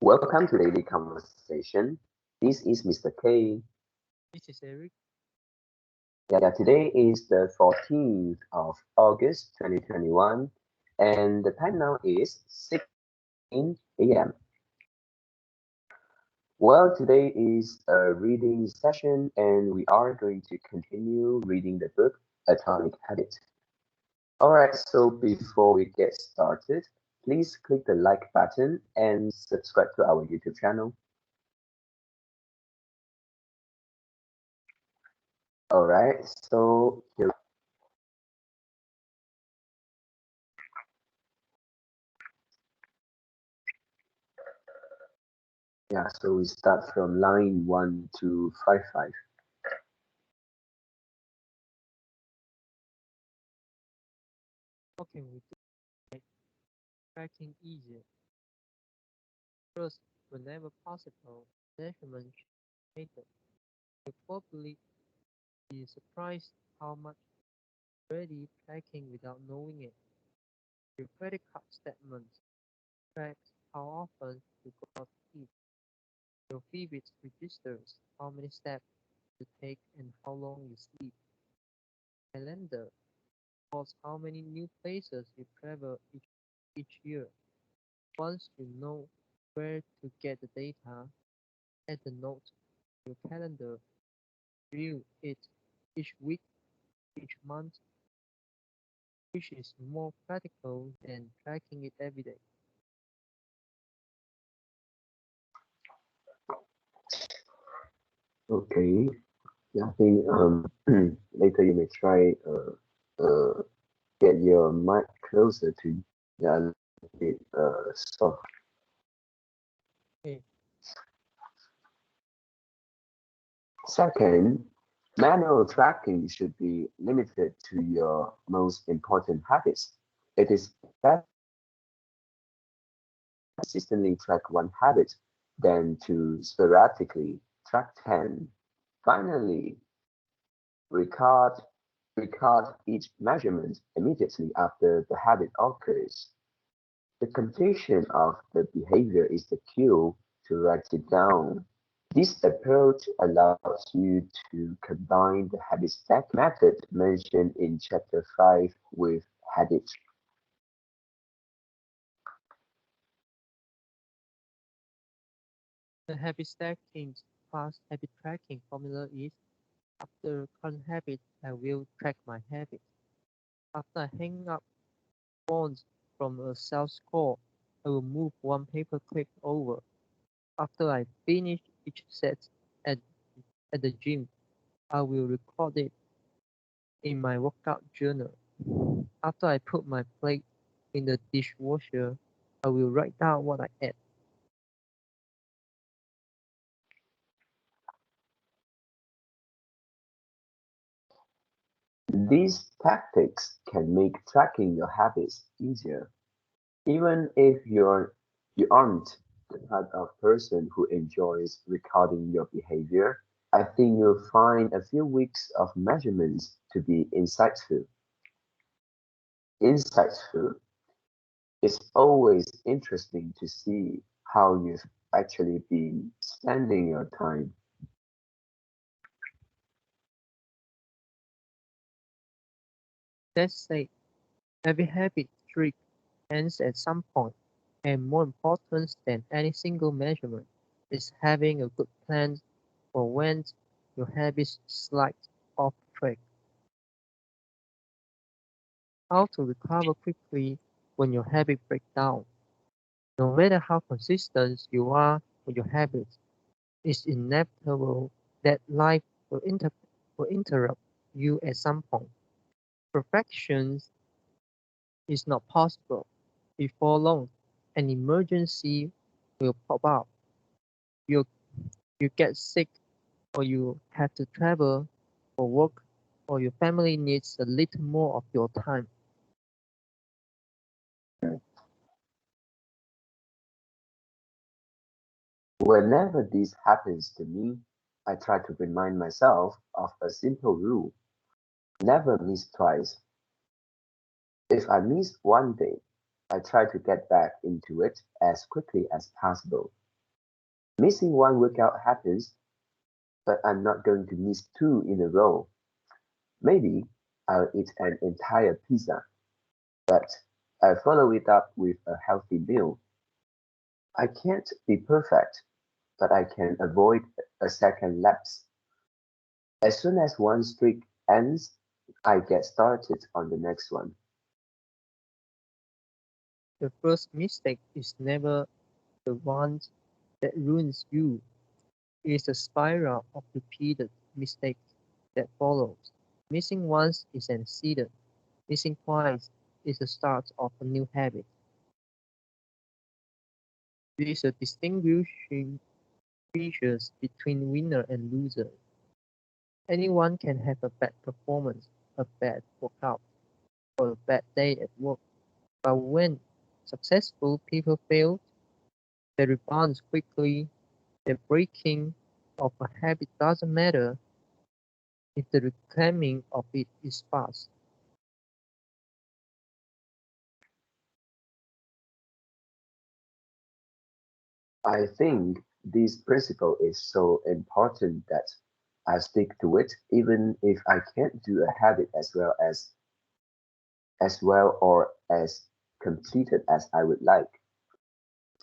Welcome to Daily Conversation. This is Mr. K. This is Eric. Yeah, today is the 14th of August 2021, and the time now is 6:15 a.m. Well, today is a reading session, and we are going to continue reading the book Atomic Habit. Alright, so before we get started, please click the like button and subscribe to our YouTube channel. Alright, so here. Yeah, so we start from line 1 to 55. How can we do make tracking easier? First, whenever possible, measurement method. You'll probably be surprised how much already tracking without knowing it. Your credit card statement tracks how often you go out to eat. Your Fitbit registers how many steps you take and how long you sleep. Calendar records how many new places you travel each year. Once you know where to get the data, add a note to your calendar, review it each week, each month, which is more practical than tracking it every day. Okay, yeah, I think later you may try get your mic closer to yeah, a little bit soft. Okay, Second, manual tracking should be limited to your most important habits. It is better to consistently track one habit than to sporadically track 10. Finally, record record each measurement immediately after the habit occurs. The completion of the behavior is the cue to write it down. This approach allows you to combine the habit stack method mentioned in chapter 5 with habit. the habit stacking's fast habit tracking formula is after current habit, I will track my habit. After I hang up phones from a sales call, I will move one paperclip over. After I finish each set at, at the gym, I will record it in my workout journal. After I put my plate in the dishwasher, I will write down what I ate. These tactics can make tracking your habits easier. Even if you aren't the type of person who enjoys recording your behavior, I think you'll find a few weeks of measurements to be insightful. Insightful. It's always interesting to see how you've actually been spending your time. Let's say every habit trick ends at some point, and more important than any single measurement is having a good plan for when your habits slide off track. How to recover quickly when your habit breaks down. No matter how consistent you are with your habits, it's inevitable that life will interrupt you at some point. Perfection is not possible. Before long, an emergency will pop up. You, you get sick, or you have to travel for work, or your family needs a little more of your time. Whenever this happens to me, I try to remind myself of a simple rule: never miss twice. If I miss one day, I try to get back into it as quickly as possible. Missing one workout happens, but I'm not going to miss two in a row. Maybe I'll eat an entire pizza, but I'll follow it up with a healthy meal. I can't be perfect, but I can avoid a second lapse. As soon as one streak ends, I get started on the next one. The first mistake is never the one that ruins you. It is the spiral of repeated mistakes that follows. Missing once is an accident. Missing twice is the start of a new habit. There is a distinguishing feature between winner and loser. Anyone can have a bad performance, a bad workout, or a bad day at work. But when successful people fail, they rebound quickly. The breaking of a habit doesn't matter if the reclaiming of it is fast. I think this principle is so important that I stick to it even if I can't do a habit as well or as completed as I would like.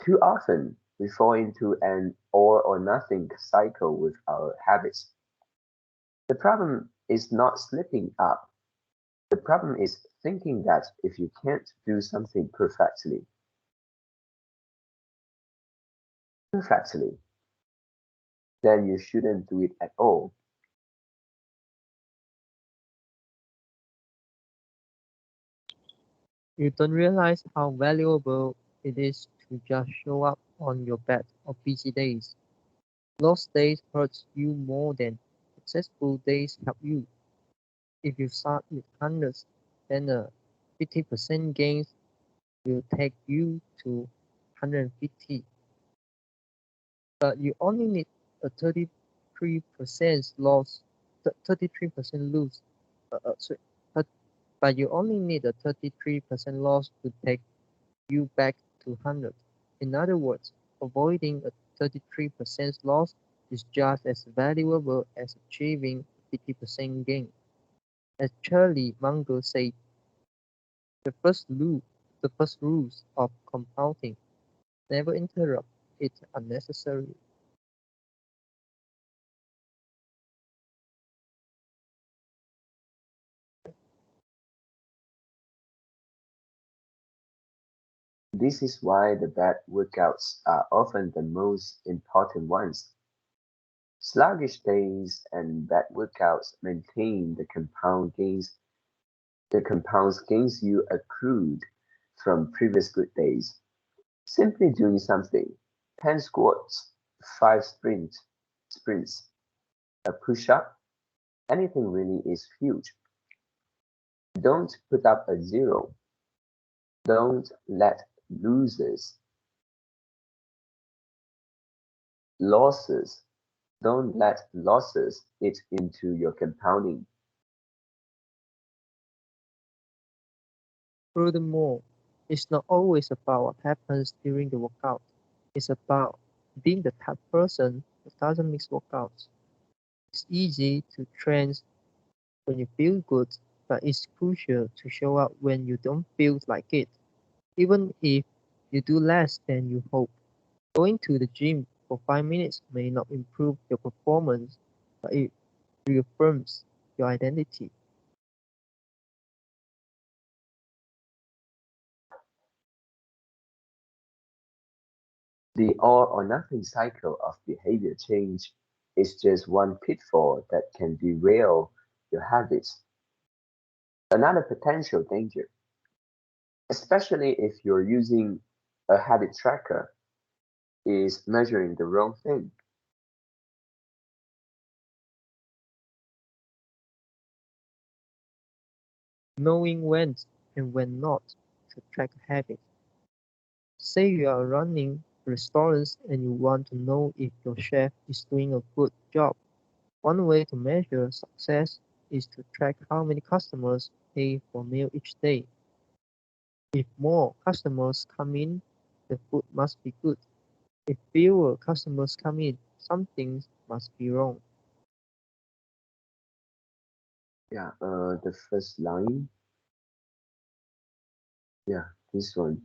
Too often we fall into an all or nothing cycle with our habits. The problem is not slipping up. The problem is thinking that if you can't do something perfectly, then you shouldn't do it at all. You don't realize how valuable it is to just show up on your bad or busy days. Lost days hurt you more than successful days help you. If you start with hundreds, then a 50% gain will take you to 150, but you only need a 33% loss, 33% lose. Sorry, but you only need a 33% loss to take you back to 100. In other words, avoiding a 33% loss is just as valuable as achieving 50% gain. As Charlie Munger said, the first rule, the first rules of compounding: never interrupt it unnecessarily. This is why the bad workouts are often the most important ones. Sluggish days and bad workouts maintain the compounds gains you accrued from previous good days. Simply doing something, 10 squats, 5 sprints, a push-up, anything really is huge. Don't put up a zero. Don't let losers, losses, don't let losses eat into your compounding. Furthermore, it's not always about what happens during the workout. It's about being the type of person that doesn't miss workouts. It's easy to train when you feel good, but it's crucial to show up when you don't feel like it, even if you do less than you hope. Going to the gym for 5 minutes may not improve your performance, but it reaffirms your identity. The all or nothing cycle of behavior change is just one pitfall that can derail your habits. Another potential danger, especially if you're using a habit tracker, is measuring the wrong thing. Knowing when and when not to track habits. Say you are running a restaurant and you want to know if your chef is doing a good job. One way to measure success is to track how many customers pay for a meal each day. If more customers come in, the food must be good. If fewer customers come in, something must be wrong. Yeah, the first line, yeah, this one.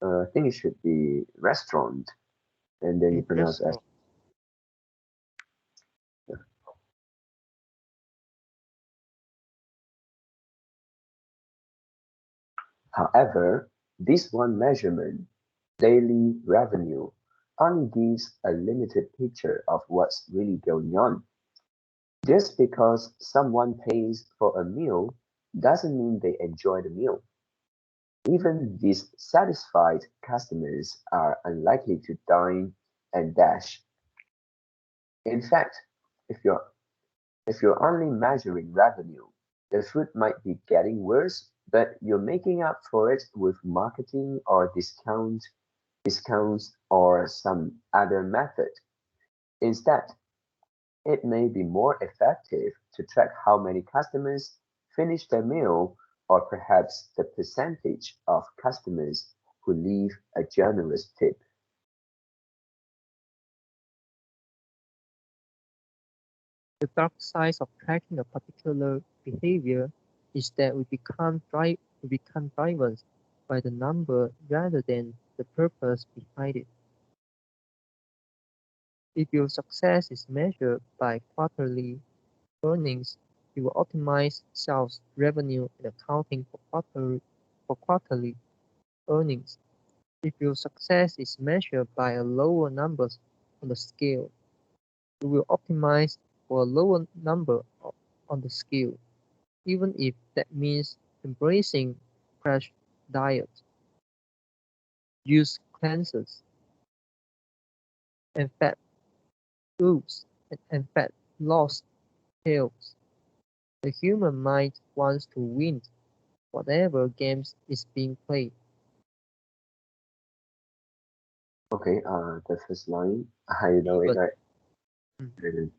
I think it should be restaurant, and then you A pronounce as. restaurant. However, this one measurement, daily revenue, only gives a limited picture of what's really going on. Just because someone pays for a meal doesn't mean they enjoy the meal. Even dissatisfied customers are unlikely to dine and dash. In fact, if you're if you're only measuring revenue, the food might be getting worse, but you're making up for it with marketing or discounts or some other method. Instead, it may be more effective to track how many customers finish their meal or perhaps the percentage of customers who leave a generous tip. The dark side of tracking a particular behavior is that we become driven by the number rather than the purpose behind it. If your success is measured by quarterly earnings, you will optimize sales, revenue, and accounting for quarterly earnings. If your success is measured by a lower number on the scale, you will optimize for a lower number on the scale, even if that means embracing crash diet, use cleanses, and fat oops, and fat loss tails. The human mind wants to win whatever games is being played. Okay, the first line, I know it Even right. mm, Mhm.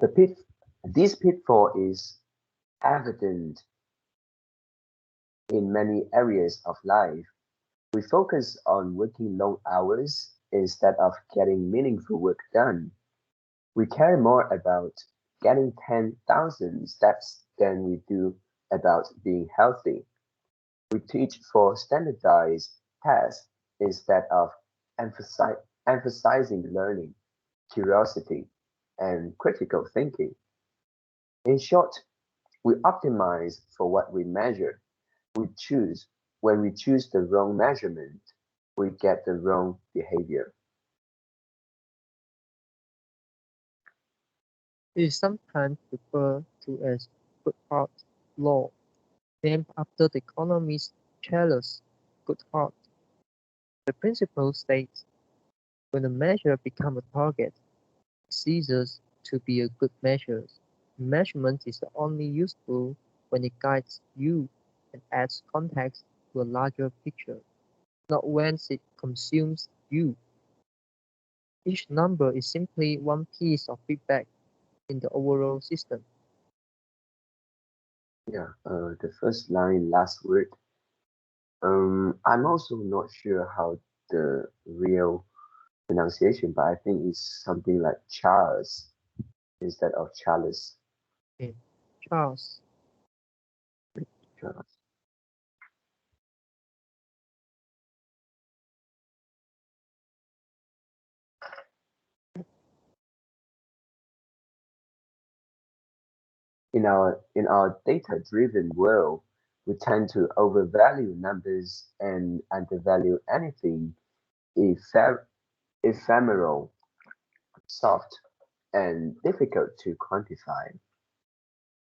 The pit, this pitfall is evident in many areas of life. We focus on working long hours instead of getting meaningful work done. We care more about getting 10,000 steps than we do about being healthy. We teach for standardized tests instead of emphasizing learning, curiosity, and critical thinking. In short, we optimize for what we measure. We choose When we choose the wrong measurement, we get the wrong behavior. it is sometimes referred to as Goodhart law, named after the economist Charles Goodhart. The principle states when a measure becomes a target, it ceases to be a good measure. Measurement is only useful when it guides you and adds context to a larger picture, not when it consumes you. Each number is simply one piece of feedback in the overall system. Yeah, the first line, last word. I'm also not sure how the real pronunciation, but I think it's something like Charles instead of Charles. Okay. Charles, Charles. In our data-driven world, we tend to overvalue numbers and undervalue anything epher- ephemeral, soft, and difficult to quantify.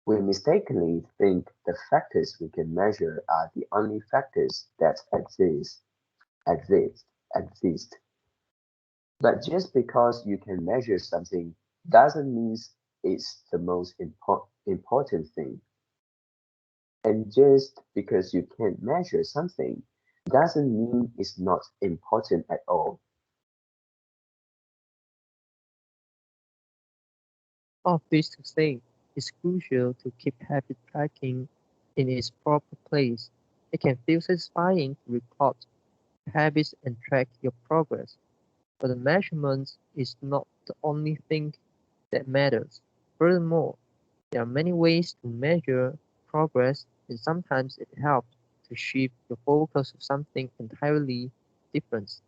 We mistakenly think the factors we can measure are the only factors that exist, exist. But just because you can measure something doesn't mean it's the most important thing. And just because you can't measure something doesn't mean it's not important at all. all this to say, it's crucial to keep habit tracking in its proper place. It can feel satisfying to record habits and track your progress, but the measurement is not the only thing that matters. Furthermore, there are many ways to measure progress, and sometimes it helps to shift your focus to something entirely different.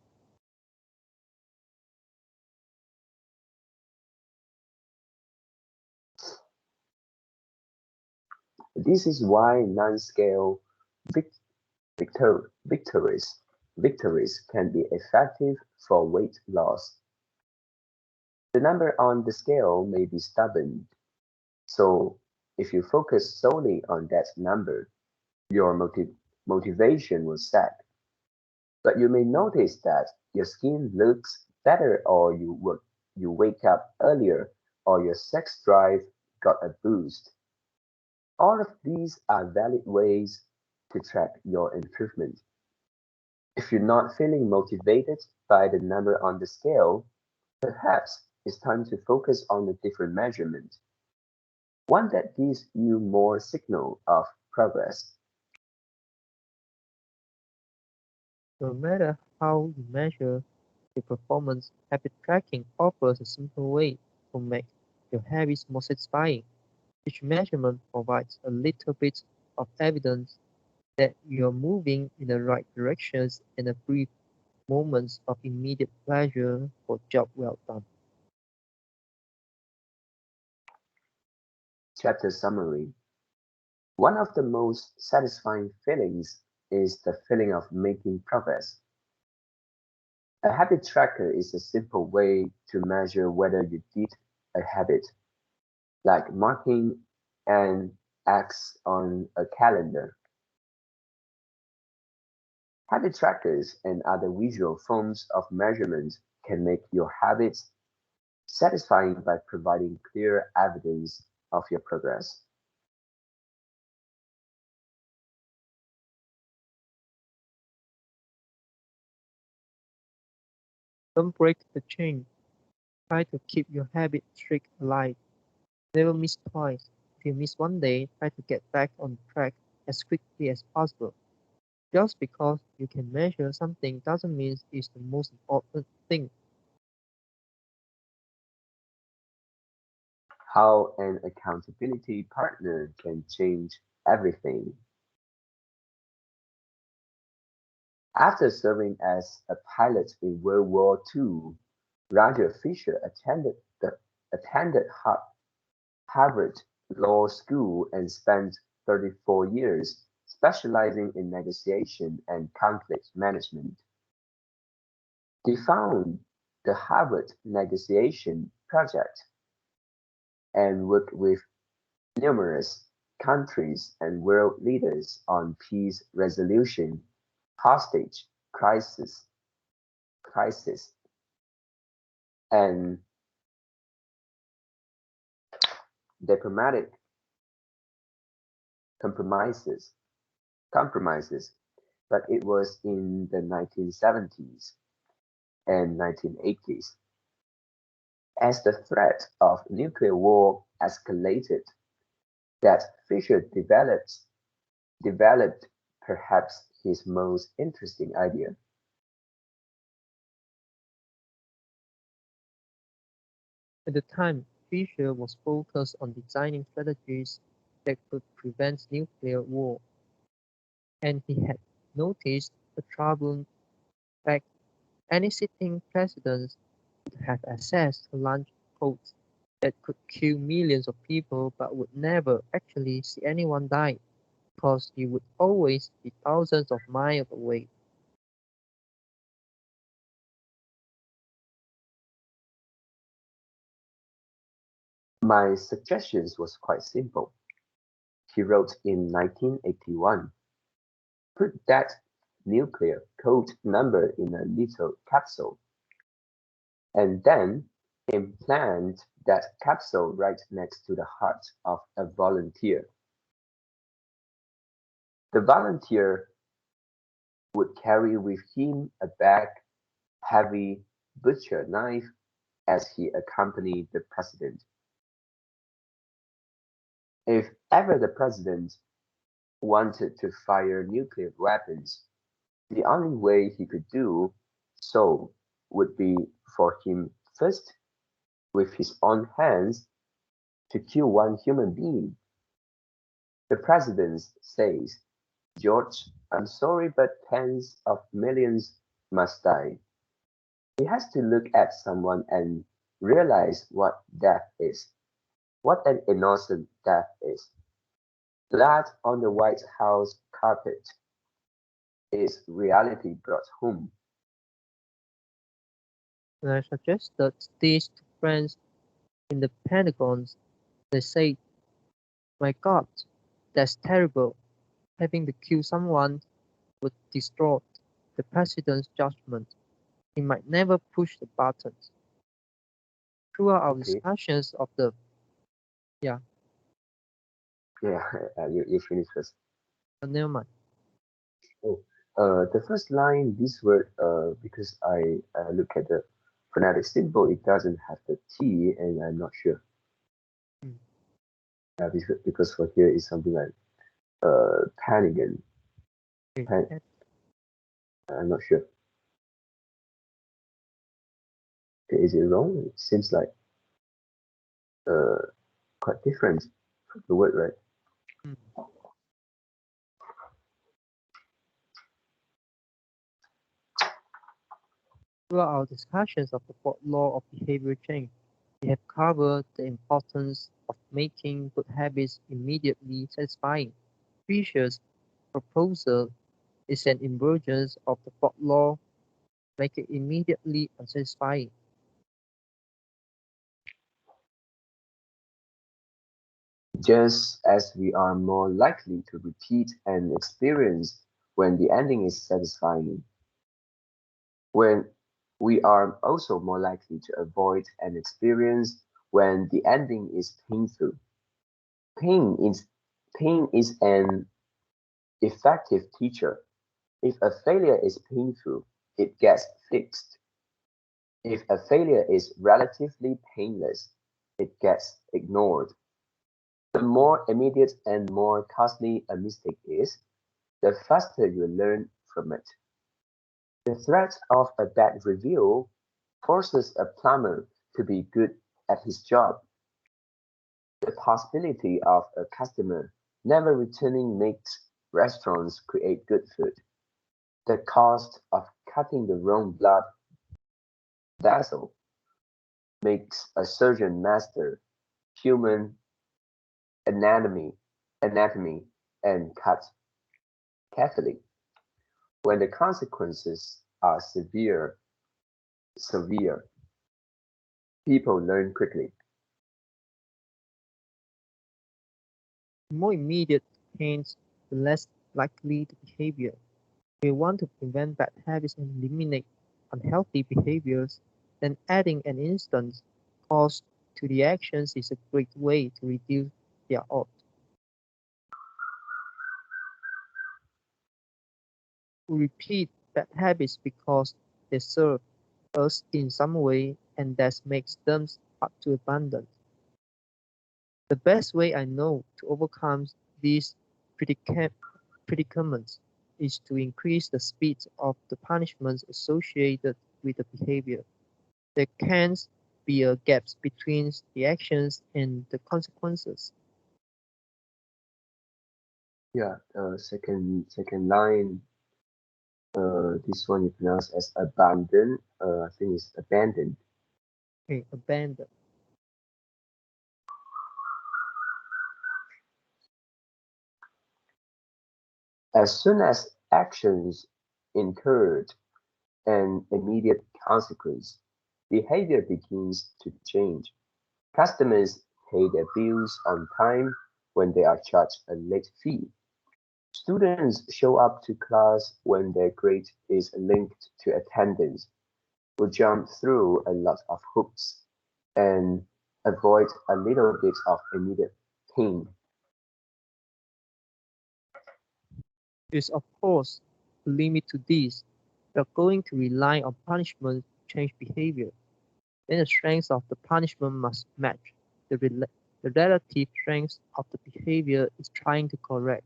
This is why non-scale vic- victories can be effective for weight loss. The number on the scale may be stubborn, so if you focus solely on that number, your motivation will sag. But you may notice that your skin looks better, or you wake up earlier, or your sex drive got a boost. All of these are valid ways to track your improvement. If you're not feeling motivated by the number on the scale, perhaps it's time to focus on a different measurement, one that gives you more signal of progress. No matter how you measure your performance, habit tracking offers a simple way to make your habits more satisfying. Each measurement provides a little bit of evidence that you're moving in the right directions and a brief moments of immediate pleasure for job well done. Chapter summary. One of the most satisfying feelings is the feeling of making progress. A habit tracker is a simple way to measure whether you did a habit, like marking an X on a calendar. Habit trackers and other visual forms of measurement can make your habits satisfying by providing clear evidence of your progress. Don't break the chain. Try to keep your habit streak alive. Never miss twice. If you miss one day, try to get back on track as quickly as possible. Just because you can measure something doesn't mean it's the most important thing. How an accountability partner can change everything. After serving as a pilot in World War II, Roger Fisher attended Harvard Law School and spent 34 years specializing in negotiation and conflict management. He founded the Harvard Negotiation Project and worked with numerous countries and world leaders on peace resolution, hostage crisis, crisis, and diplomatic compromises. Compromises, but it was in the 1970s and 1980s, as the threat of nuclear war escalated, that Fisher developed perhaps his most interesting idea. At the time, Fisher was focused on designing strategies that could prevent nuclear war, and he had noticed a troubling fact: any sitting president would have access to launch codes that could kill millions of people but would never actually see anyone die because he would always be thousands of miles away. My suggestion was quite simple. He wrote in 1981, put that nuclear code number in a little capsule, and then implant that capsule right next to the heart of a volunteer. The volunteer would carry with him a big, heavy butcher knife as he accompanied the president. If ever the president wanted to fire nuclear weapons, the only way he could do so would be for him first, with his own hands, to kill one human being. The president says, George, I'm sorry, but tens of millions must die. He has to look at someone and realize what death is, what an innocent death is. Blood on the White House carpet is reality brought home. When I suggested this to friends in the Pentagon, they said, "My God, that's terrible. Having to kill someone would distort the president's judgment. He might never push the buttons." Throughout our Okay, discussions of the yeah, yeah, you finish first. never mind. Oh, the first line, this word, because I look at the phonetic symbol, it doesn't have the T, and I'm not sure. Mm, Because for here is something like Panigan. okay. Pan, I'm not sure. Is it wrong? It seems like uh, quite different from the word, right? Mm. Throughout our discussions of the fourth law of behavior change, we have covered the importance of making good habits immediately satisfying. Fisher's proposal is an emergence of the fourth law, make it immediately unsatisfying. Just as we are more likely to repeat an experience when the ending is satisfying, when we are also more likely to avoid an experience when the ending is painful. Pain is pain is an effective teacher. If a failure is painful, it gets fixed. If a failure is relatively painless, it gets ignored. The more immediate and more costly a mistake is, the faster you learn from it. The threat of a bad review forces a plumber to be good at his job. The possibility of a customer never returning makes restaurants create good food. The cost of cutting the wrong blood vessel makes a surgeon master human anatomy, anatomy and cut carefully. When the consequences are severe, people learn quickly. The more immediate pains, the less likely the behavior. If we want to prevent bad habits and eliminate unhealthy behaviors, then adding an instant cost to the actions is a great way to reduce their odds. We repeat bad habits because they serve us in some way and that makes them hard to abandon. The best way I know to overcome these predica- predicaments is to increase the speed of the punishments associated with the behavior. There can be a gap between the actions and the consequences. Yeah, second line. This one you pronounce as abandon. I think it's abandoned. Okay, abandon. As soon as actions incurred an immediate consequence, behavior begins to change. Customers pay their bills on time when they are charged a late fee. Students show up to class when their grade is linked to attendance. We jump through a lot of hoops and avoid a little bit of immediate pain. Is of course a limit to this. We are going to rely on punishment to change behavior. Then the strength of the punishment must match the relative strength of the behavior it's trying to correct.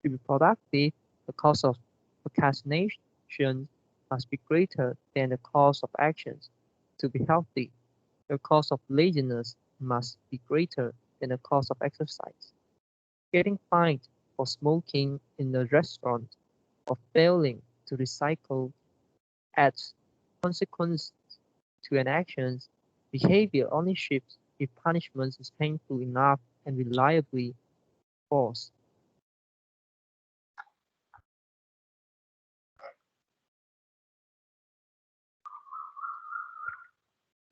To be productive, the cost of procrastination must be greater than the cost of actions. To be healthy, the cost of laziness must be greater than the cost of exercise. Getting fined for smoking in a restaurant or failing to recycle adds consequence to an action's behavior only shifts if punishment is painful enough and reliably enforced.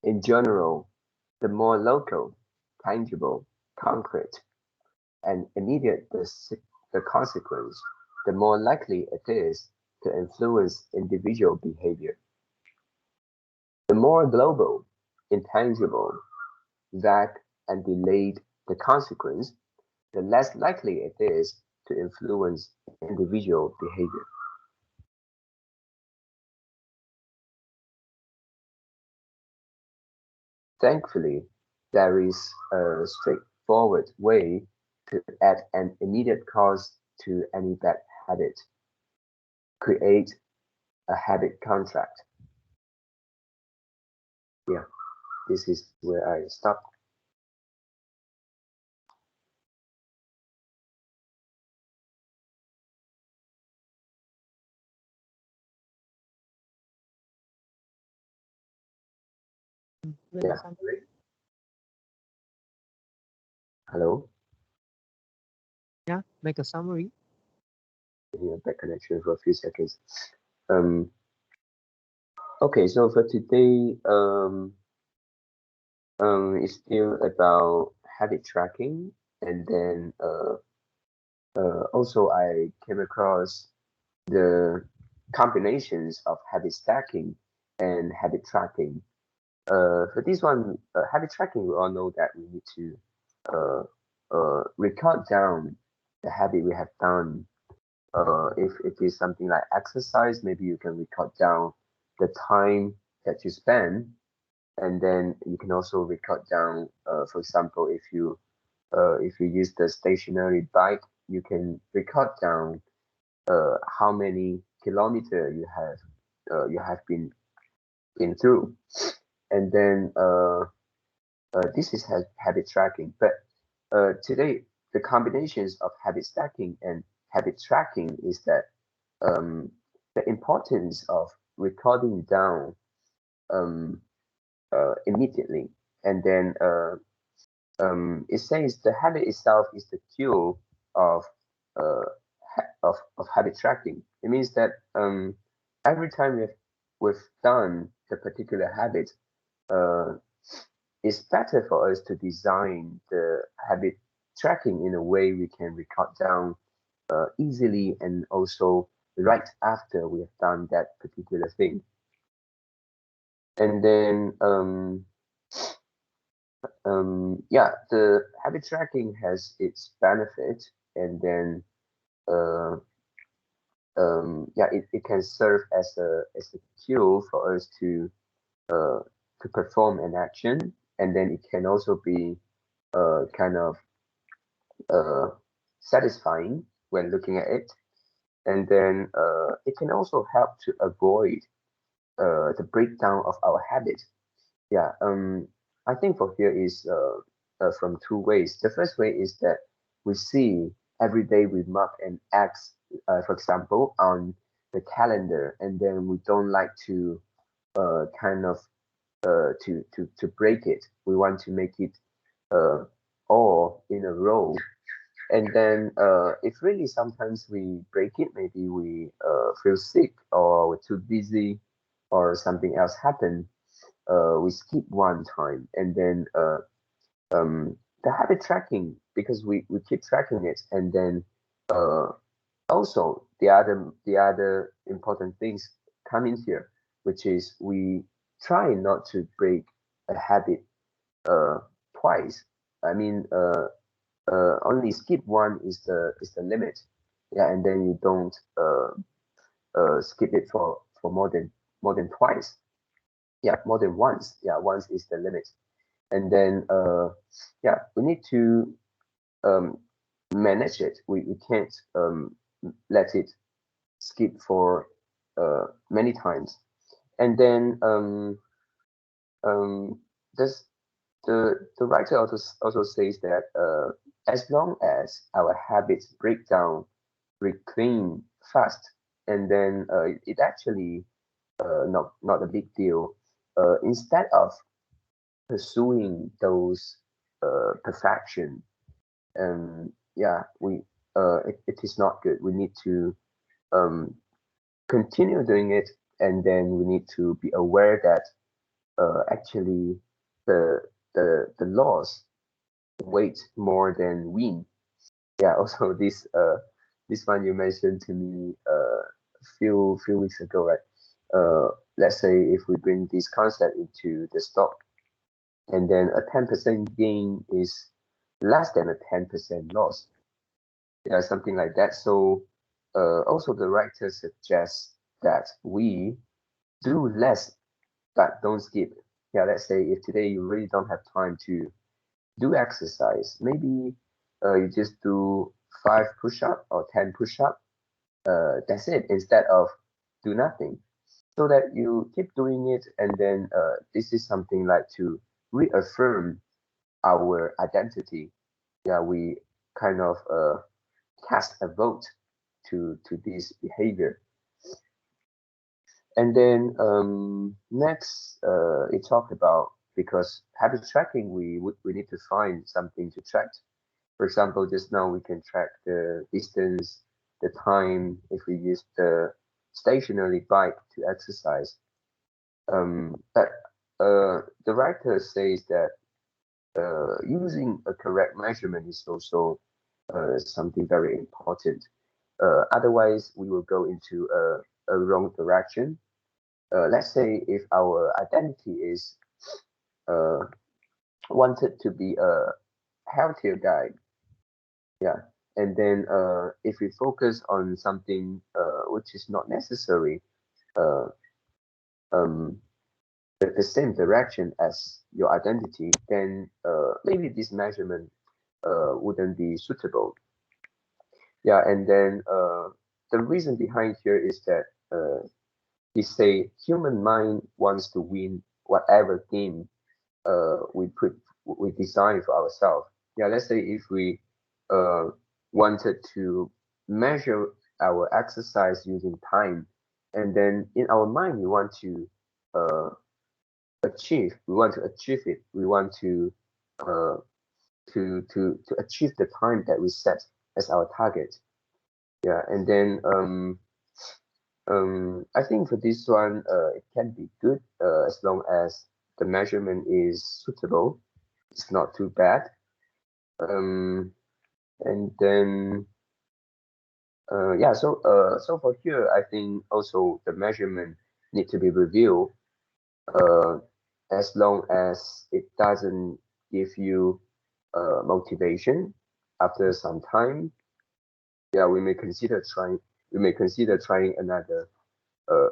In general, the more local, tangible, concrete, and immediate the consequence, the more likely it is to influence individual behavior. The more global, intangible, vague, and delayed the consequence, the less likely it is to influence individual behavior. Thankfully, there is a straightforward way to add an immediate cause to any bad habit. Create a habit contract. Yeah, this is where I stop. Make a Yeah, summary. hello. Yeah, make a summary. Yeah, bad connection for a few seconds. Um, okay, so for today, it's still about habit tracking, and then also I came across the combinations of habit stacking and habit tracking. For this one, habit tracking, we all know that we need to uh, record down the habit we have done. If it is something like exercise, maybe you can record down the time that you spend, and then you can also record down, for example, if you use the stationary bike, you can record down how many kilometer you have been through, and then this is habit tracking. But today, the combinations of habit stacking and habit tracking is that um, the importance of recording down um, immediately, and then it says the habit itself is the cue of of habit tracking. It means that every time we've done the particular habit, uh, it's better for us to design the habit tracking in a way we can record down easily and also right after we have done that particular thing. And then yeah, the habit tracking has its benefit, and then uh, yeah, it can serve as a cue for us uh, to perform an action, and then it can also be kind of uh, satisfying when looking at it, and then it can also help to avoid the breakdown of our habit. Yeah, I think for here is from two ways. The first way is that we see every day we mark an X, for example, on the calendar, and then we don't like to kind of to break it. We want to make it uh, all in a row. And then if really sometimes we break it, maybe we feel sick or we're too busy or something else happened, we skip one time, and then the habit tracking, because we keep tracking it, and then uh, also the other important things come in here, which is we try not to break a habit uh, twice. I mean, only skip one is the limit. Yeah, and then you don't skip it for more than twice. Yeah, more than once. Yeah, once is the limit. And then yeah, we need to um, manage it. We can't let it skip for many times. And then um, this the writer also says that as long as our habits break down, reclaim fast, and then it actually not a big deal. Instead of pursuing those perfection, yeah, it is not good. We need to um, continue doing it, and then we need to be aware that actually the the loss weight more than win. Yeah. Also, this one you mentioned to me few weeks ago, right? Let's say if we bring this concept into the stock, and then a 10% gain is less than a 10% loss. Yeah, something like that. So also the writer suggests that we do less but don't skip. Yeah, let's say if today you really don't have time to do exercise, maybe you just do 5 push-up or 10 push-up. That's it, instead of do nothing. So that you keep doing it, and then this is something like to reaffirm our identity. Yeah, we kind of cast a vote to this behavior. And then next, it talked about, because habit tracking, we need to find something to track. For example, just now we can track the distance, the time if we use the stationary bike to exercise. But the writer says that using a correct measurement is also something very important. Otherwise, we will go into a wrong direction. Let's say if our identity is uh, wanted to be a healthier guy, yeah, and then if we focus on something which is not necessary, uh, um, the same direction as your identity, then maybe this measurement wouldn't be suitable. Yeah, and then the reason behind here is that he say human mind wants to win whatever game we design for ourselves. Yeah, let's say if we uh, wanted to measure our exercise using time, and then in our mind we want to uh, we want to achieve it, we want uh, to achieve the time that we set as our target. Yeah, and then I think for this one, it can be good as long as the measurement is suitable. It's not too bad. Um, and then yeah, so for here, I think also the measurement need to be reviewed. Uh, as long as it doesn't give you motivation after some time, yeah, we may consider trying. We may consider trying another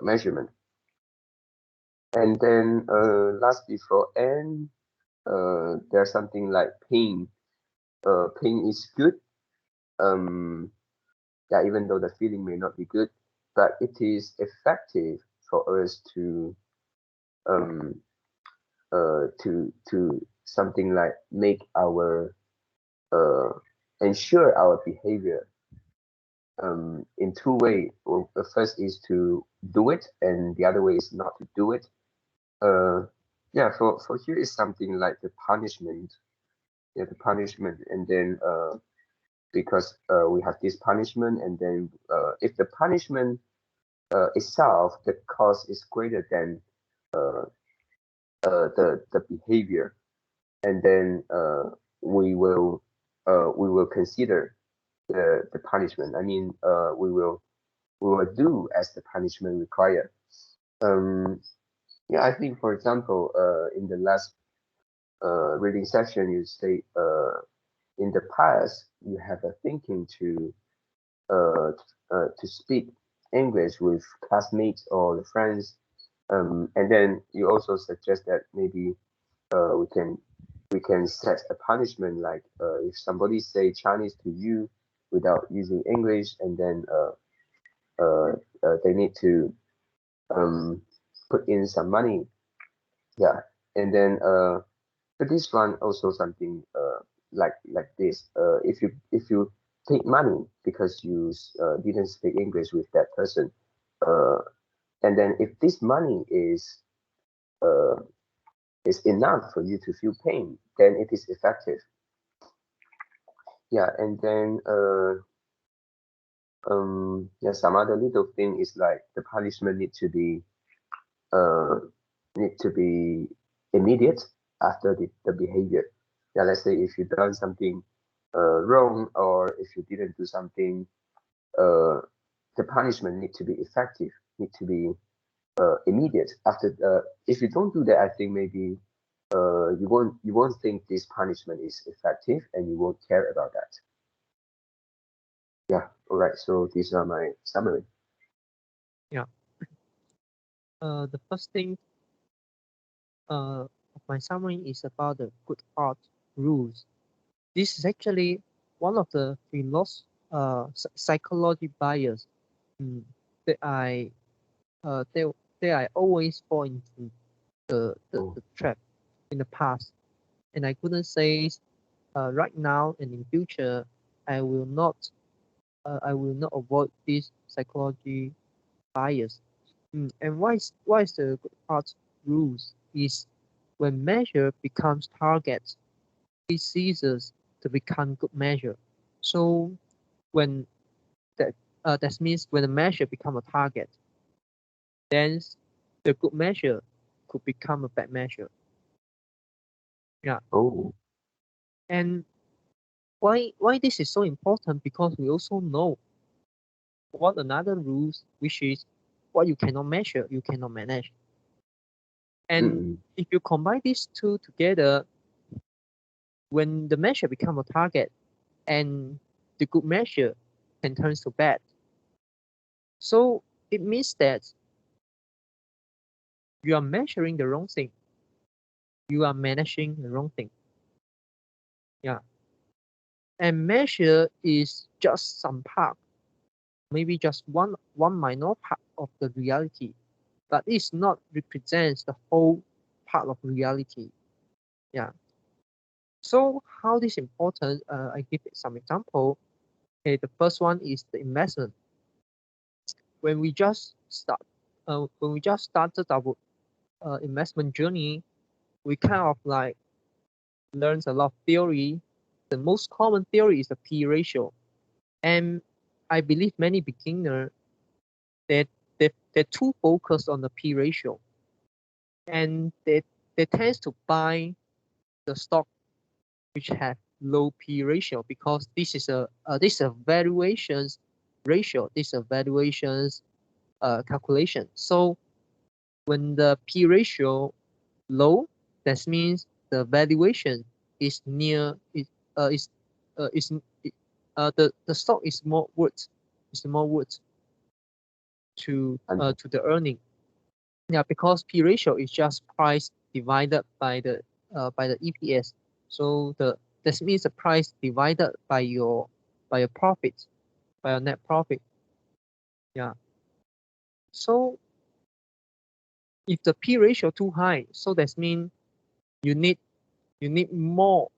measurement. And then last before end, there's something like pain. Pain is good. Um, yeah, even though the feeling may not be good, but it is effective for us um to something like make our uh ensure our behavior in two way. Well, the first is to do it, and the other way is not to do it. Uh, yeah, for here is something like the punishment. Yeah, the punishment, and then because we have this punishment, and then if the punishment itself, the cost is greater than uh, the behavior, and then we will consider the punishment. I mean, we will do as the punishment required. Um, yeah, I think, for example, in the last reading session, you say in the past you have a thinking uh, to speak English with classmates or friends, and then you also suggest that maybe uh, we can we can set a punishment like if somebody say Chinese to you, without using English, and then they need to um, put in some money. Yeah, and then for this one also something like this. If you take money because you didn't speak English with that person, uh, and then if this money uh, is enough for you to feel pain, then it is effective. Yeah, and then yeah, some other little thing is like the punishment uh need to be immediate after the behavior. Yeah, let's say if you done something wrong, or if you didn't do something, uh the punishment need to be effective, need to be immediate after. If you don't do that, I think maybe you won't think this punishment is effective, and you won't care about that. Yeah, all right, so these are my summary. Yeah. The first thing of my summary is about the good art rules. This is actually one of the psychology bias mm, that I uh, that, that I always fall into Oh, the trap in the past, and I couldn't say right now and in future I will not avoid this psychology bias. And why is the good art rules is when measure becomes target, it ceases to become good measure. So when that that means when the measure become a target, then the good measure could become a bad measure. Yeah. oh, And why this is so important? Because we also know what another rules, which is what you cannot measure, you cannot manage. And mm-mm, if you combine these two together, when the measure become a target and the good measure can turn to bad. So it means that you are measuring the wrong thing. You are managing the wrong thing. Yeah. And measure is just some part, maybe just one minor part of the reality, but it's not represents the whole part of reality. Yeah. So how this important? I give it some example. Okay, the first one is the investment. When we just start, when we just started our investment journey, we kind of like learns a lot of theory. The most common theory is the P ratio, and I believe many beginners that they're too focused on the P ratio, and they tend to buy the stock which have low P ratio because this is a valuations ratio, this is a valuations calculation. So when the P ratio low, that means the valuation is near is the stock is more worth, is more worth and to the earning. Yeah, because P ratio is just price divided by the EPS. So the that means the price divided by your profit, by your net profit. Yeah. So if the P ratio too high, so that means you need you need more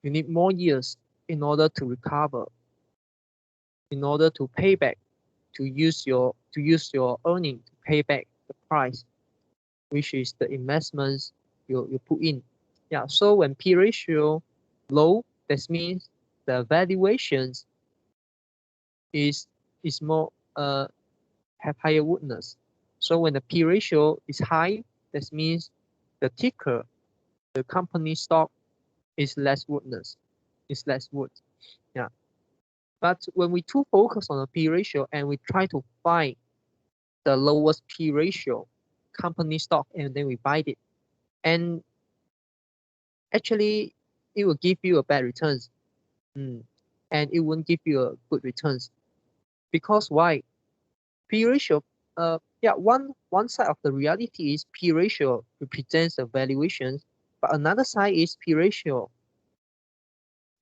you need more years in order to recover, in order to pay back, to use your earning to pay back the price, which is the investments you put in. Yeah, so when P ratio low, that means the valuations is is more have higher woodness. So when the P ratio is high, that means the ticker, the company stock is less woodness, is less wood. Yeah. But when we too focus on the P ratio and we try to find the lowest P ratio company stock and then we buy it, and actually it will give you a bad returns. Mm. And it won't give you a good returns. Because why? P ratio, yeah, one side of the reality is P ratio represents the valuations, but another side is P ratio.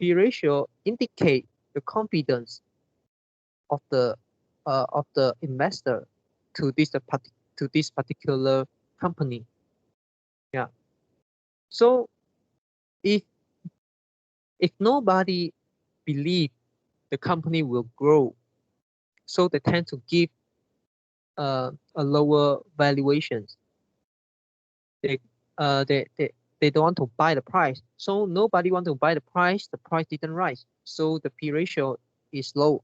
P ratio indicate the confidence. of the investor to this particular company. Yeah. So if nobody believe the company will grow, so they tend to give a lower valuations. They uh they, they they don't want to buy the price, so nobody want to buy the price. The price didn't rise, so the P ratio is low.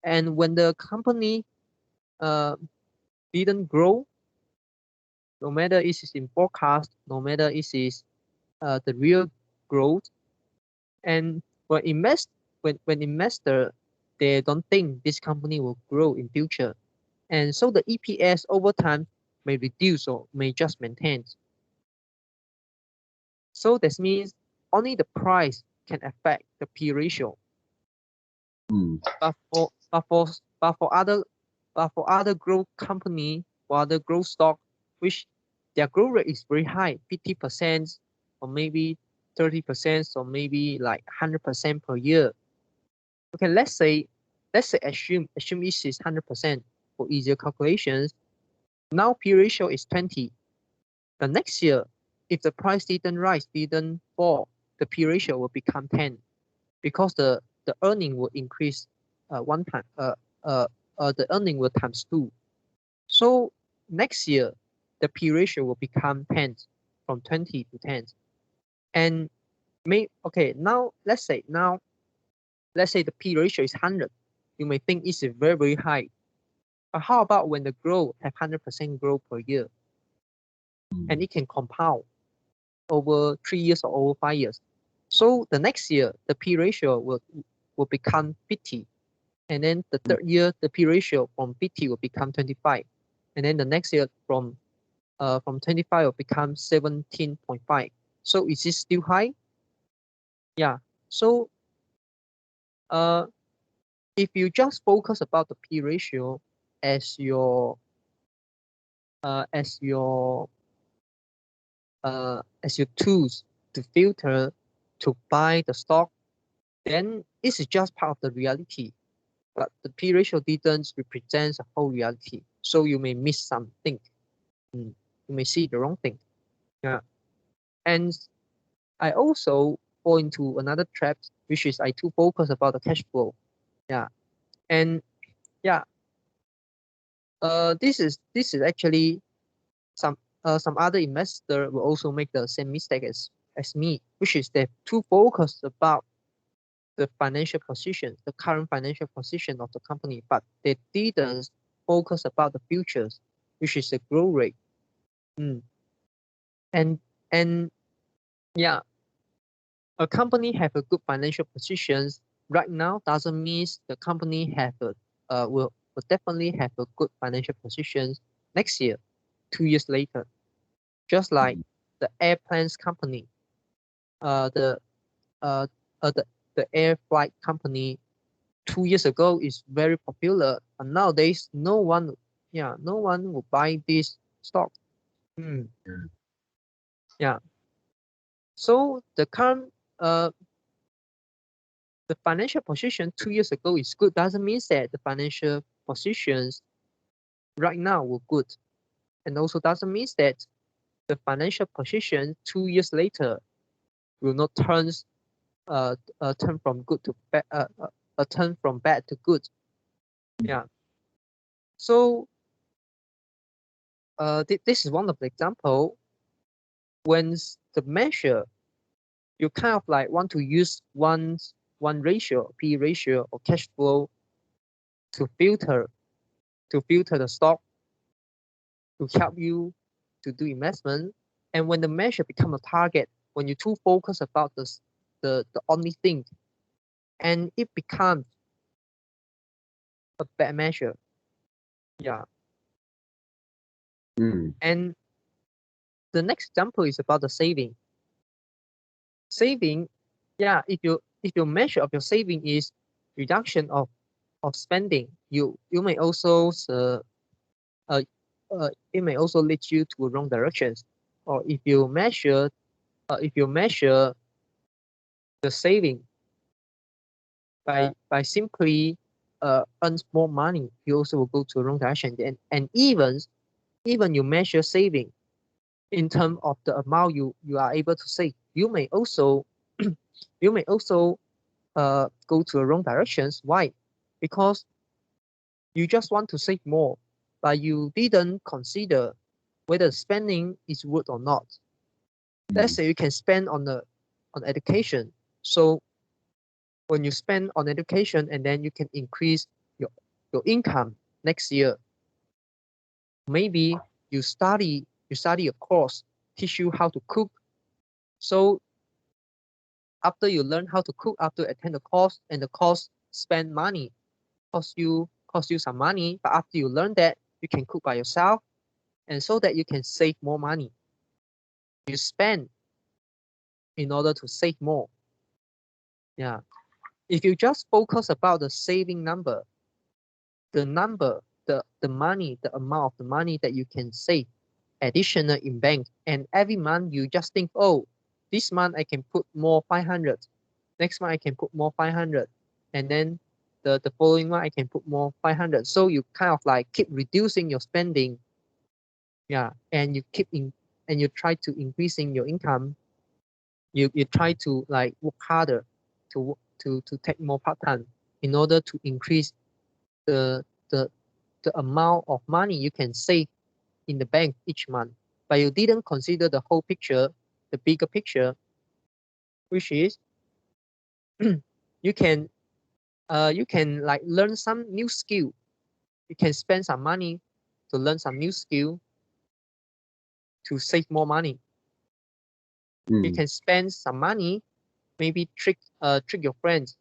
And when the company uh didn't grow, no matter it is in forecast, no matter it is the real growth, and when investor they don't think this company will grow in future, and so the EPS over time may reduce or may just maintain. So this means only the price can affect the P ratio. Mm. But for but for but for other growth company or other growth stock, which their growth rate is very high, 50% or maybe 30% or maybe like 100% per year. Okay, let's say assume this is 100% for easier calculations. Now P ratio is 20. The next year, if the price didn't rise, didn't fall, the P ratio will become 10 because the earning will increase one time. The earning will times two. So next year, the P ratio will become 10 from 20 to 10. And let's say the P ratio is 100. You may think it's very, very high. But how about when the growth have 100% growth per year and it can compound over 3 years or over 5 years? So the next year, the P ratio will become 50. And then the third year, the P ratio from 50 will become 25. And then the next year from 25 will become 17.5. So is it still high? Yeah. So uh, if you just focus about the P ratio as your uh, as your as your tools to filter to buy the stock, then this is just part of the reality. But the P ratio didn't represent the whole reality, so you may miss something. You may see the wrong thing. Yeah. And I also fall into another trap, which is I too focus about the cash flow. Yeah. And yeah, this is actually some other investor will also make the same mistake as me, which is they too focused about the financial position, the current financial position of the company, but they didn't focus about the futures, which is the growth rate. Mm. And yeah, a company have a good financial positions right now doesn't mean the company have a will definitely have a good financial positions next year, 2 years later. Just like the airplanes company, the uh, the air flight company 2 years ago is very popular, and nowadays no one will buy this stock. Mm, yeah. So the financial position 2 years ago is good doesn't mean that the financial positions right now were good, and also doesn't mean that the financial position 2 years later will not turn from good to bad, turn from bad to good. Yeah. So this is one of the example when the measure you kind of like want to use one ratio, P ratio or cash flow to filter the stock to help you to do investment. And when the measure become a target, when you too focus about the only thing, and it becomes a bad measure. Yeah. And the next example is about the saving. Saving, yeah, if your measure of your saving is reduction of spending, you may also uh, it may also lead you to wrong directions. Or if you measure the saving by simply earns more money, you also will go to the wrong direction. And even you measure saving in terms of the amount you are able to save, you may also you may also go to the wrong directions. Why? Because you just want to save more, but you didn't consider whether spending is worth or not. Let's mm, say you can spend on education. So when you spend on education and then you can increase your your income next year, maybe you study a course teach you how to cook. So after you learn how to cook, after attend the course and the course spend money, cost you some money, but after you learn that, you can cook by yourself, and so that you can save more money. You spend in order to save more. Yeah. If you just focus about the saving number, the money, the amount of the money that you can save additional in bank, and every month you just think, oh, this month I can put more 500, next month I can put more 500, and then the following month I can put more 500. So you kind of like keep reducing your spending, yeah, and you try to increasing your income. You try to like work harder to take more part time in order to increase the the the amount of money you can save in the bank each month. But you didn't consider the whole picture, the bigger picture, which is you can you can like learn some new skill. You can spend some money to learn some new skill to save more money. You mm. can spend some money, maybe trick your friends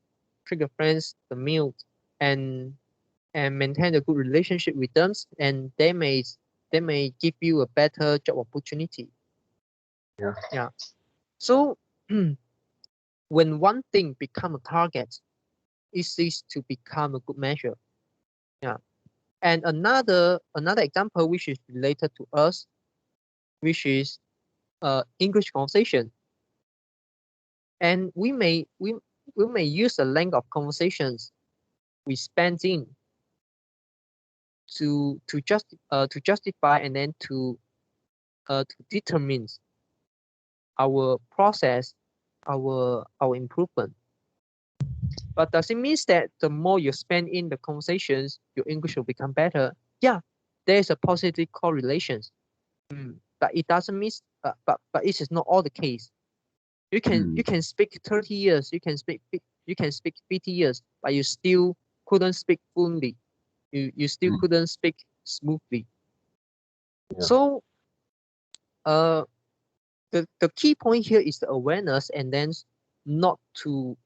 the meal, and maintain a good relationship with them, and they may give you a better job opportunity. Yeah. Yeah. So when one thing become a target, it ceases to become a good measure. Yeah. And another example which is related to us, which is English conversation. And we may use the length of conversations we spend in to justify and then to determine our process, our improvement. But does it mean that the more you spend in the conversations, your English will become better? Yeah, there is a positive correlation. But it doesn't mean, but it is not all the case. You can Mm, you can speak 30 years, you can speak 50 years, but you still couldn't speak fluently. You still mm, couldn't speak smoothly. yeah. So uh the key point here is the awareness, and then not to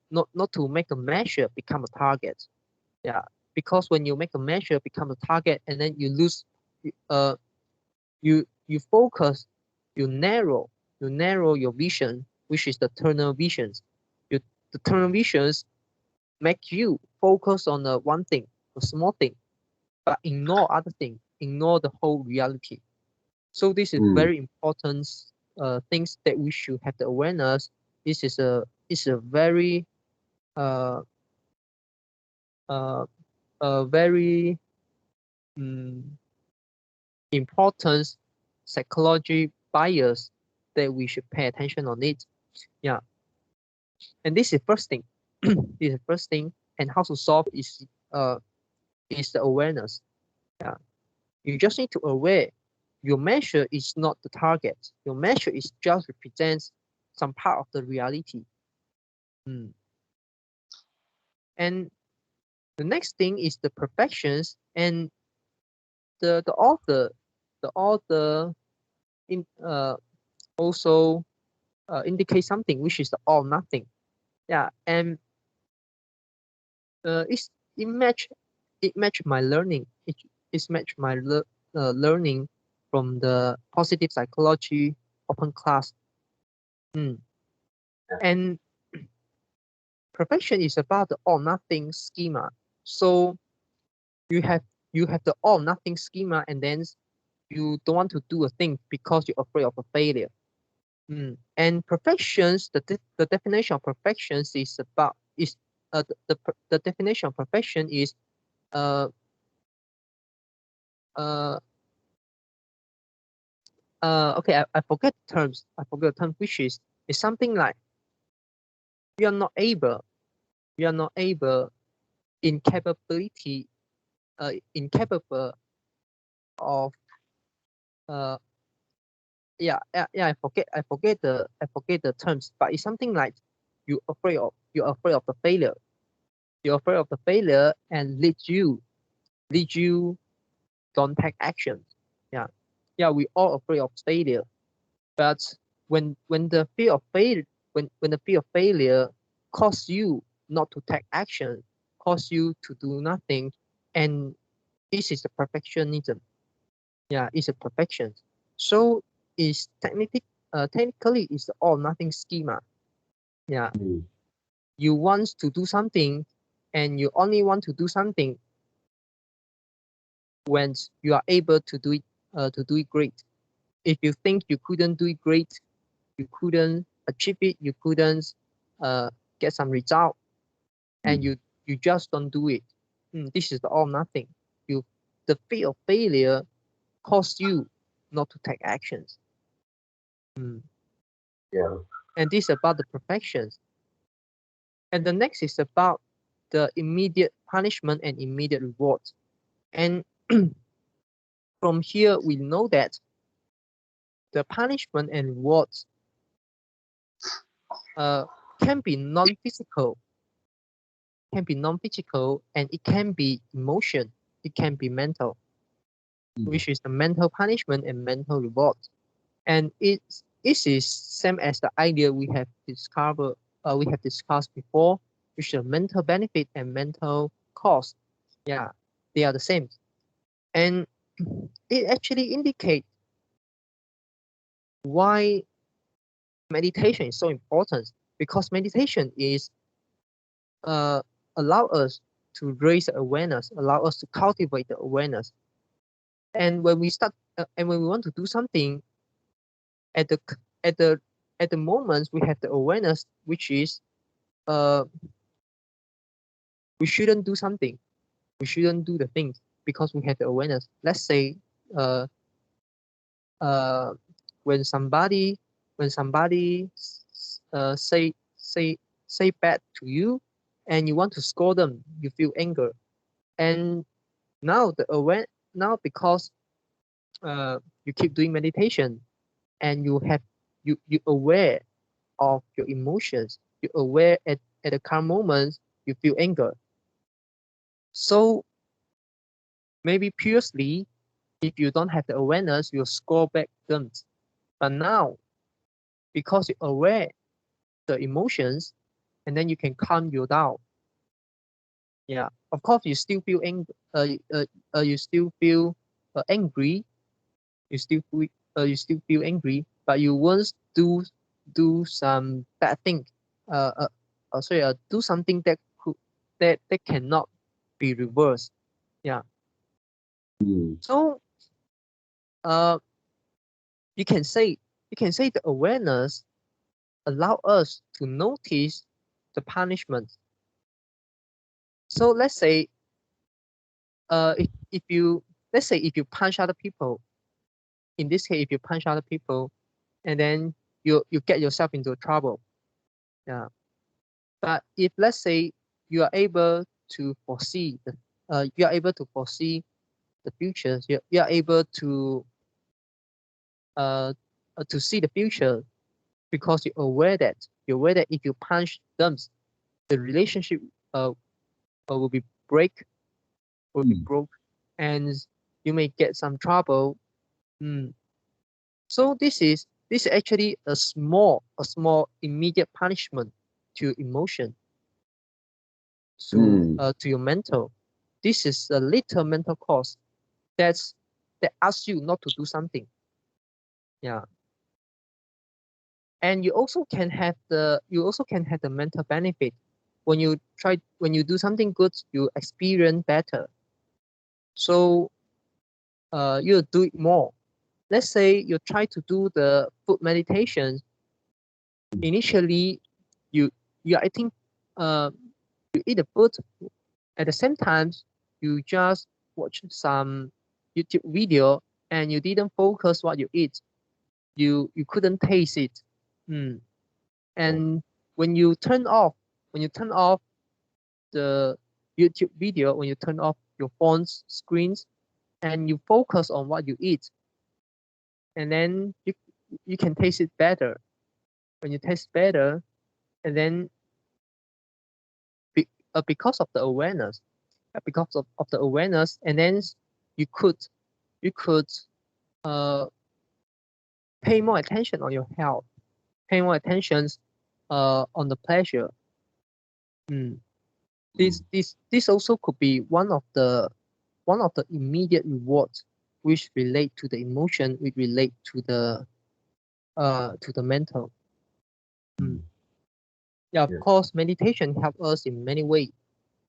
make a measure become a target. Yeah, because when you make a measure become a target, and then you lose, uh you focus, you narrow you narrow your vision, which is the tunnel visions. The tunnel visions make you focus on the one thing, a small thing, but ignore other thing, ignore the whole reality. So this is Mm, very important things that we should have the awareness. This is a very uh, uh, very um, important psychology bias that we should pay attention on it. Yeah, and this is first thing. This is first thing, and how to solve is the awareness. Yeah, you just need to aware your measure is not the target. Your measure is just represents some part of the reality. Mm. And the next thing is the perfections, and the author in also indicate something which is the all nothing. Yeah, and it's it match it match my learning. It's match my learning from the positive psychology open class. Mm. yeah. And perfection is about the all nothing schema. So you have you have the all nothing schema, and then you don't want to do a thing because you're afraid of a failure. And perfections, the definition of perfections is about is the definition of perfection is uh, uh, okay, I forget the terms. I forget the term, which is something like we are not able, we are not able, incapability, incapable of, uh, I forget the terms, but it's something like you're afraid of the failure. You're afraid of the failure and lead you don't take action. Yeah, yeah, we all afraid of failure. But when the fear of failure, when the fear of failure cause you not to take action, cause you to do nothing, and this is a perfectionism. Yeah, it's a perfection. So it's technically it's the all nothing schema. Yeah, mm, you want to do something, and you only want to do something when you are able to do it great. If you think you couldn't do it great, you couldn't achieve it, you couldn't uh, get some result, and mm. you just don't do it. This is the all nothing. You the fear of failure cause you not to take actions. Mm. Yeah. And this is about the perfections. And the next is about the immediate punishment and immediate reward. And from here we know that the punishment and rewards uh, can be non-physical, and it can be emotion, it can be mental, Mm, which is the mental punishment and mental reward. And it is same as the idea we have discussed before, which is mental benefit and mental cost. Yeah, they are the same. And it actually indicates why meditation is so important, because meditation is uh, allow us to raise awareness, allow us to cultivate the awareness. And when we start, and when we want to do something at the at the at the moment we have the awareness, which is uh we shouldn't do something, we shouldn't do the things because we have the awareness. Let's say uh uh when somebody when somebody say bad to you, and you want to scold them, you feel anger. And now the aware now because you keep doing meditation, and you aware of your emotions, you aware at the current moment you feel anger. So maybe previously, if you don't have the awareness, you'll score back them. But now, because you're aware the emotions, and then you can calm you down. Yeah, of course you still feel angry. You still feel angry. You still feel angry, but you won't do some bad thing. Do something that cannot be reversed. Yeah. mm, So uh, you can say the awareness allow us to notice the punishment. So if you let's say if you punch other people, in this case if you punch other people, and then you get yourself into trouble. Yeah. But if let's say you are able to foresee you are able to foresee the futures, you are able uh, to see the future, because you're aware that if you punch them, the relationship uh, will be mm, broke, and you may get some trouble. Mm. So this is actually a small immediate punishment to emotion, to your mental. This is a little mental cost that's that asks you not to do something. Yeah. And you also can have the mental benefit. When you do something good, you experience better. So you do it more. Let's say you try to do the food meditation. Initially, you you are eating uh you eat the food at the same time. you just watch some YouTube video and you didn't focus what you eat. You couldn't taste it. And when you turn off the YouTube video, when you turn off your phone's screens and you focus on what you eat, and then you can taste it better. When you taste better, and then because of the awareness, of the awareness, and then you could you could uh, pay more attention on your health, pay more attention on the pleasure. This also could be one of the immediate rewards which relate to the emotion, which relate to the mental. Yeah, of course, meditation help us in many ways.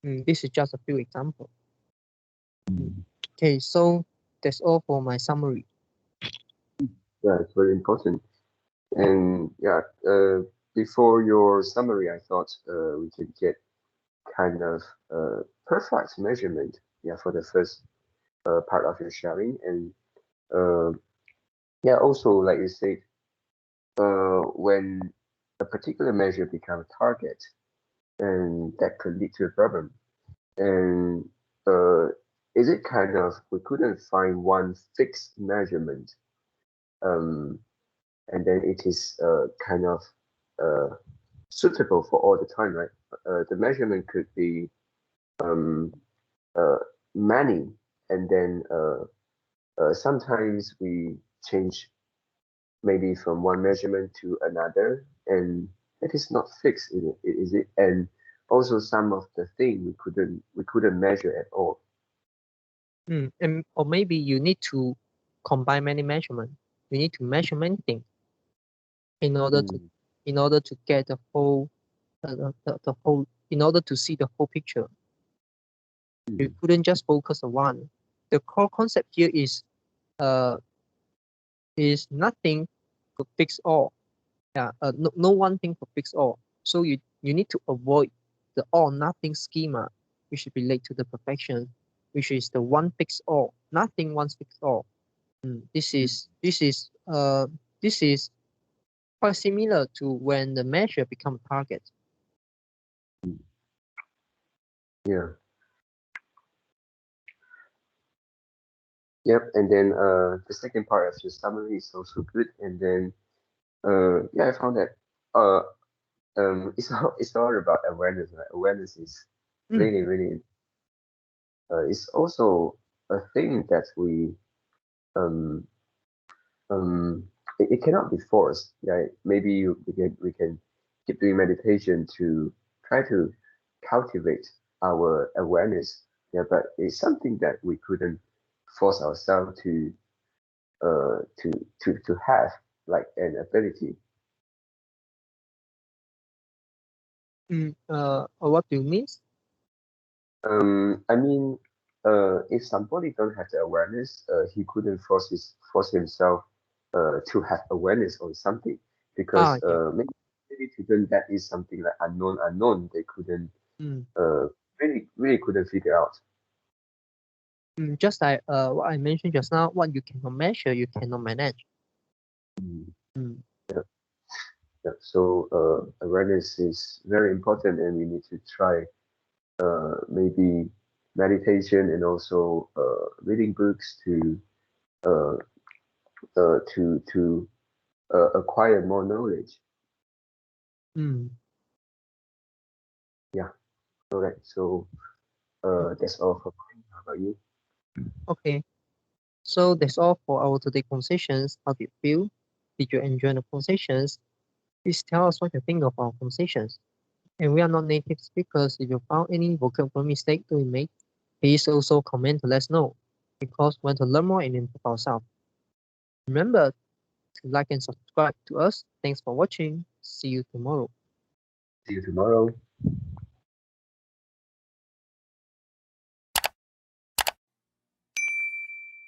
This is just a few examples. Okay, so that's all for my summary. Yeah, it's very important. And yeah, before your summary, I thought we could get kind of perfect measurement. Yeah, for the first part of your sharing, and uh, yeah, also like you said, when a particular measure becomes a target, and that could lead to a problem. And uh, is it kind of we couldn't find one fixed measurement, um, and then it is kind of uh, suitable for all the time, right? The measurement could be um, uh, many, and then sometimes we change maybe from one measurement to another, and it is not fixed, is it? And also some of the thing we couldn't measure at all. And or maybe you need to combine many measurements. You need to measure many things in order to Mm, get the whole, in order to see the whole picture. You mm, couldn't just focus on one. The core concept here uh is nothing to fix all. Yeah, no one thing to fix all. So you need to avoid the all nothing schema, which relate to the perfection, which is the one fix all, nothing one fix all. mm, This is quite similar to when the measure become target. mm. Yeah. Yep. And then the second part of your summary is also good. And then yeah, I found that uh it's all about awareness, right? Awareness is Mm, really it's also a thing that we um um it cannot be forced. Yeah, maybe we can keep doing meditation to try to cultivate our awareness. Yeah, but it's something that we couldn't force ourselves to have like an ability. what do you mean? I mean, if somebody don't have the awareness, he couldn't force himself to have awareness on something because Yeah. maybe to them that is something like unknown. They couldn't Mm, really couldn't figure out. just like what I mentioned just now, what you cannot measure, you cannot manage. Mm. Mm, Yeah, yeah. So awareness is very important, and we need to try maybe meditation and also reading books uh, to acquire more knowledge. mm. Yeah, correct. So that's all for mine. How about you? Okay, so that's all for our today conversations. How do you feel? Did you enjoy the conversations? Please tell us what you think of our conversations. And we are not native speakers. If you found any vocabulary mistake that we made, please also comment to let us know because we want to learn more and improve ourselves. Remember to like and subscribe to us. Thanks for watching. See you tomorrow. See you tomorrow.